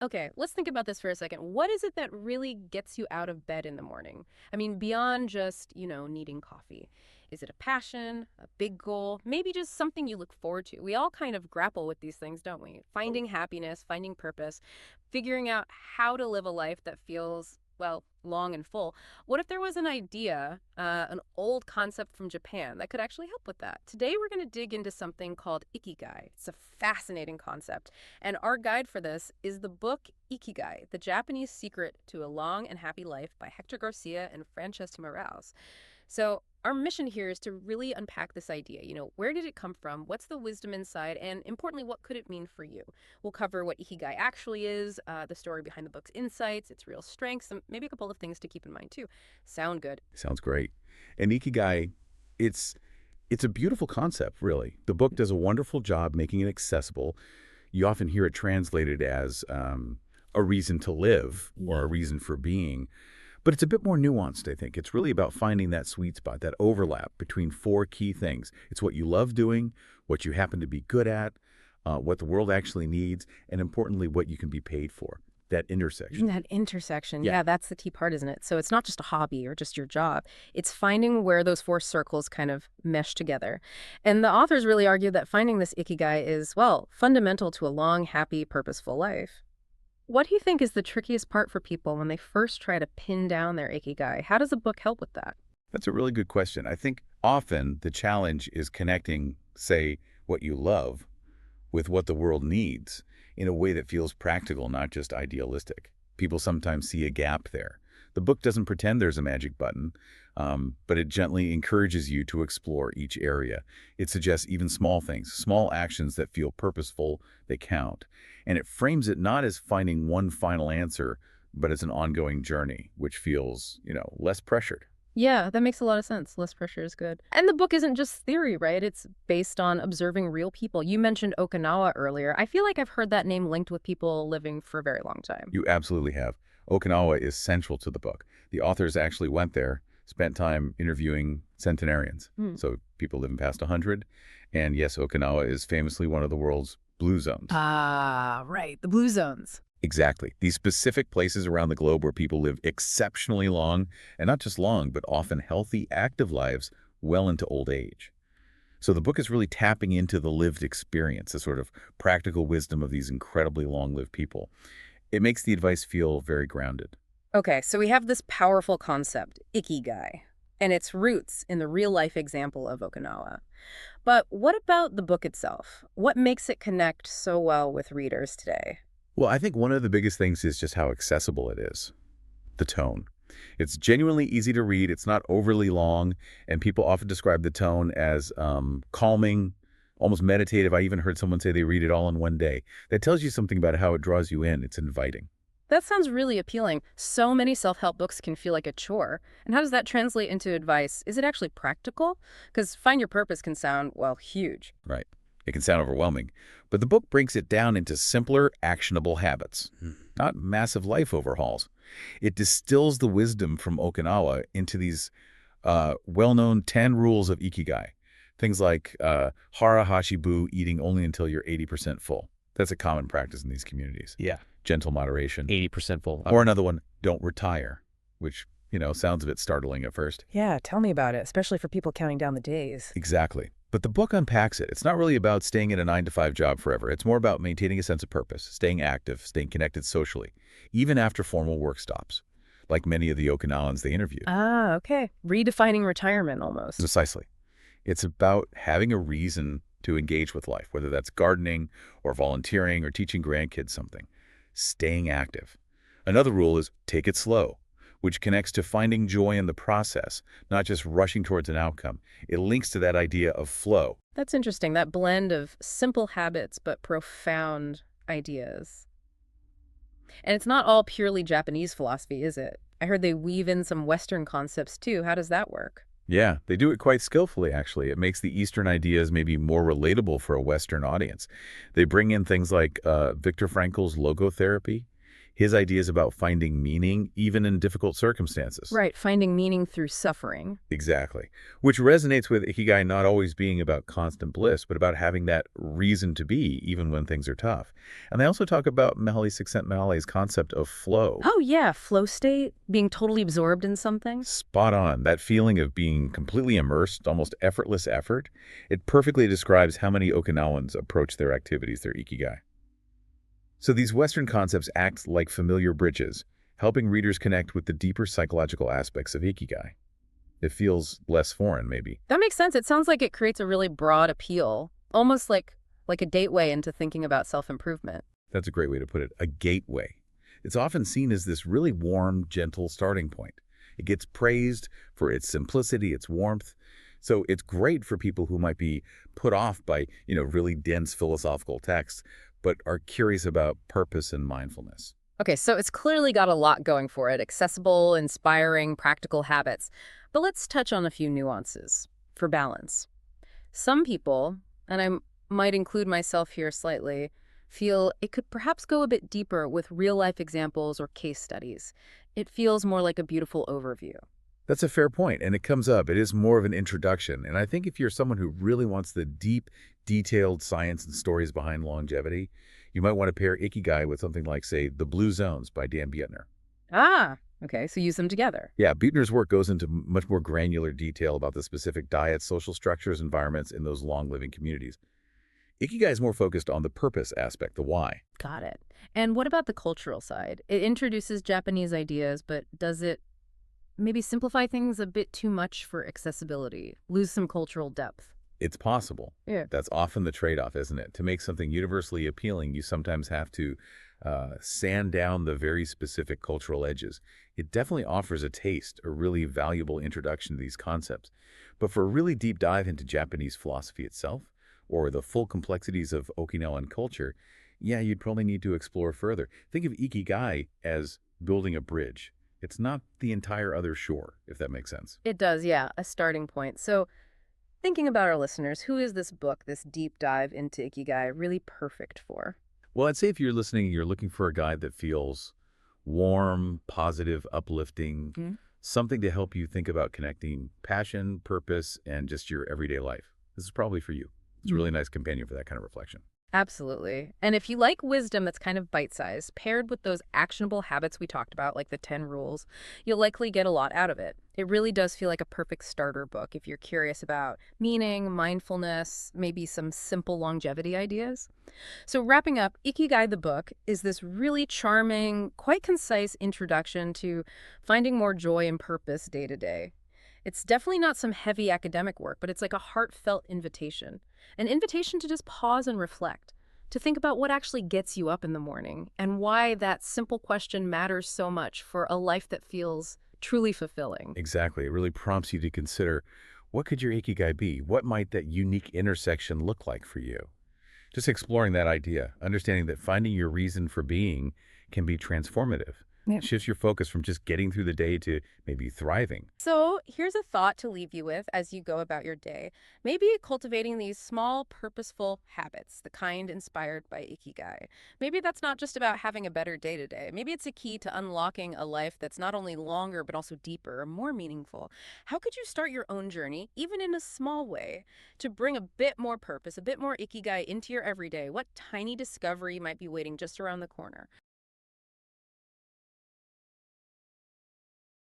Okay, let's think about this for a second. What is it that really gets you out of bed in the morning? I mean, beyond just, needing coffee. Is it a passion, a big goal, maybe just something you look forward to? We all kind of grapple with these things, don't we? Finding happiness, finding purpose, figuring out how to live a life that feels, well, long and full. What if there was an idea, an old concept from Japan that could actually help with that? Today, we're going to dig into something called Ikigai. It's a fascinating concept. And our guide for this is the book Ikigai, The Japanese Secret to a Long and Happy Life by Hector Garcia and Francesca Morales. So our mission here is to really unpack this idea. Where did it come from? What's the wisdom inside? And importantly, what could it mean for you? We'll cover what Ikigai actually is, the story behind the book's insights, its real strengths, and maybe a couple of things to keep in mind too. Sound good? Sounds great. And Ikigai, it's it's a beautiful concept, really. The book does a wonderful job making it accessible. You often hear it translated as a reason to live or a reason for being. But it's a bit more nuanced, I think. It's really about finding that sweet spot, that overlap between four key things. It's what you love doing, what you happen to be good at, what the world actually needs, and importantly, what you can be paid for. That intersection. That intersection. Yeah. Yeah, that's the key part, isn't it? So it's not just a hobby or just your job. It's finding where those four circles kind of mesh together. And the authors really argue that finding this ikigai is, well, fundamental to a long, happy, purposeful life. What do you think is the trickiest part for people when they first try to pin down their ikigai? How does the book help with that? That's a really good question. I think often the challenge is connecting, say, what you love with what the world needs in a way that feels practical, not just idealistic. People sometimes see a gap there. The book doesn't pretend there's a magic button, but it gently encourages you to explore each area. It suggests even small things, small actions that feel purposeful, they count. And it frames it not as finding one final answer, but as an ongoing journey, which feels, less pressured. Yeah, that makes a lot of sense. Less pressure is good. And the book isn't just theory, right? It's based on observing real people. You mentioned Okinawa earlier. I feel like I've heard that name linked with people living for a very long time. You absolutely have. Okinawa is central to the book. The authors actually went there, spent time interviewing centenarians. So people living past 100. And yes, Okinawa is famously one of the world's blue zones. Ah, right. The blue zones. Exactly. These specific places around the globe where people live exceptionally long, and not just long, but often healthy, active lives well into old age. So the book is really tapping into the lived experience, the sort of practical wisdom of these incredibly long-lived people. It makes the advice feel very grounded. Okay, so we have this powerful concept, ikigai, and its roots in the real-life example of Okinawa. But what about the book itself? What makes it connect so well with readers today? Well, I think one of the biggest things is just how accessible it is. The tone. It's genuinely easy to read. It's not overly long, and people often describe the tone as calming, almost meditative. I even heard someone say they read it all in one day. That tells you something about how it draws you in. It's inviting. That sounds really appealing. So many self-help books can feel like a chore. And how does that translate into advice? Is it actually practical? Because find your purpose can sound, well, huge. Right. It can sound overwhelming, but the book breaks it down into simpler, actionable habits, not massive life overhauls. It distills the wisdom from Okinawa into these well-known 10 rules of Ikigai. Things like hara hashibu, eating only until you're 80% full. That's a common practice in these communities. Yeah, Gentle moderation. 80% full. Or another one, don't retire, which, sounds a bit startling at first. Yeah, tell me about it, especially for people counting down the days. Exactly. But the book unpacks it. It's not really about staying in a 9-to-5 job forever. It's more about maintaining a sense of purpose, staying active, staying connected socially, even after formal work stops, like many of the Okinawans they interviewed. Ah, okay. Redefining retirement almost. Precisely. It's about having a reason to engage with life, whether that's gardening or volunteering or teaching grandkids something. Staying active. Another rule is take it slow, which connects to finding joy in the process, not just rushing towards an outcome. It links to that idea of flow. That's interesting, that blend of simple habits but profound ideas. And it's not all purely Japanese philosophy, is it? I heard they weave in some Western concepts too. How does that work? Yeah, they do it quite skillfully, actually. It makes the Eastern ideas maybe more relatable for a Western audience. They bring in things like Viktor Frankl's logotherapy. His ideas about finding meaning even in difficult circumstances. Right, finding meaning through suffering. Exactly. Which resonates with Ikigai not always being about constant bliss, but about having that reason to be even when things are tough. And they also talk about Mihaly Csikszentmihalyi's concept of flow. Oh, yeah, flow state, being totally absorbed in something. Spot on. That feeling of being completely immersed, almost effortless effort, it perfectly describes how many Okinawans approach their activities, their Ikigai. So these Western concepts act like familiar bridges, helping readers connect with the deeper psychological aspects of Ikigai. It feels less foreign, maybe. That makes sense. It sounds like it creates a really broad appeal, almost like a gateway into thinking about self-improvement. That's a great way to put it, a gateway. It's often seen as this really warm, gentle starting point. It gets praised for its simplicity, its warmth. So it's great for people who might be put off by, really dense philosophical texts, but are curious about purpose and mindfulness. Okay, so it's clearly got a lot going for it, accessible, inspiring, practical habits. But let's touch on a few nuances for balance. Some people, and I might include myself here slightly, feel it could perhaps go a bit deeper with real-life examples or case studies. It feels more like a beautiful overview. That's a fair point, and it comes up. It is more of an introduction. And I think if you're someone who really wants the deep, detailed science and stories behind longevity, you might want to pair Ikigai with something like, say, The Blue Zones by Dan Buettner. Ah, okay, so use them together. Yeah, Buettner's work goes into much more granular detail about the specific diets, social structures, environments in those long-living communities. Ikigai is more focused on the purpose aspect, the why. Got it. And what about the cultural side? It introduces Japanese ideas, but does it maybe simplify things a bit too much for accessibility, lose some cultural depth? It's possible. Yeah. That's often the trade-off, isn't it? To make something universally appealing, you sometimes have to sand down the very specific cultural edges. It definitely offers a taste, a really valuable introduction to these concepts. But for a really deep dive into Japanese philosophy itself, or the full complexities of Okinawan culture, yeah, you'd probably need to explore further. Think of Ikigai as building a bridge. It's not the entire other shore, if that makes sense. It does, yeah, a starting point. So thinking about our listeners, who is this book, this deep dive into Ikigai, really perfect for? Well, I'd say if you're listening, you're looking for a guide that feels warm, positive, uplifting, Mhm. something to help you think about connecting passion, purpose, and just your everyday life. This is probably for you. It's a really nice companion for that kind of reflection. Absolutely. And if you like wisdom that's kind of bite-sized, paired with those actionable habits we talked about, like the 10 rules, you'll likely get a lot out of it. It really does feel like a perfect starter book if you're curious about meaning, mindfulness, maybe some simple longevity ideas. So wrapping up, Ikigai the book is this really charming, quite concise introduction to finding more joy and purpose day to day. It's definitely not some heavy academic work, but it's like a heartfelt invitation. An invitation to just pause and reflect, to think about what actually gets you up in the morning and why that simple question matters so much for a life that feels truly fulfilling. Exactly. It really prompts you to consider, what could your Ikigai be? What might that unique intersection look like for you? Just exploring that idea, understanding that finding your reason for being can be transformative. Yeah. It shifts your focus from just getting through the day to maybe thriving. So here's a thought to leave you with as you go about your day. Maybe cultivating these small, purposeful habits, the kind inspired by Ikigai. Maybe that's not just about having a better day to day. Maybe it's a key to unlocking a life that's not only longer, but also deeper, more meaningful. How could you start your own journey, even in a small way, to bring a bit more purpose, a bit more Ikigai into your everyday? What tiny discovery might be waiting just around the corner?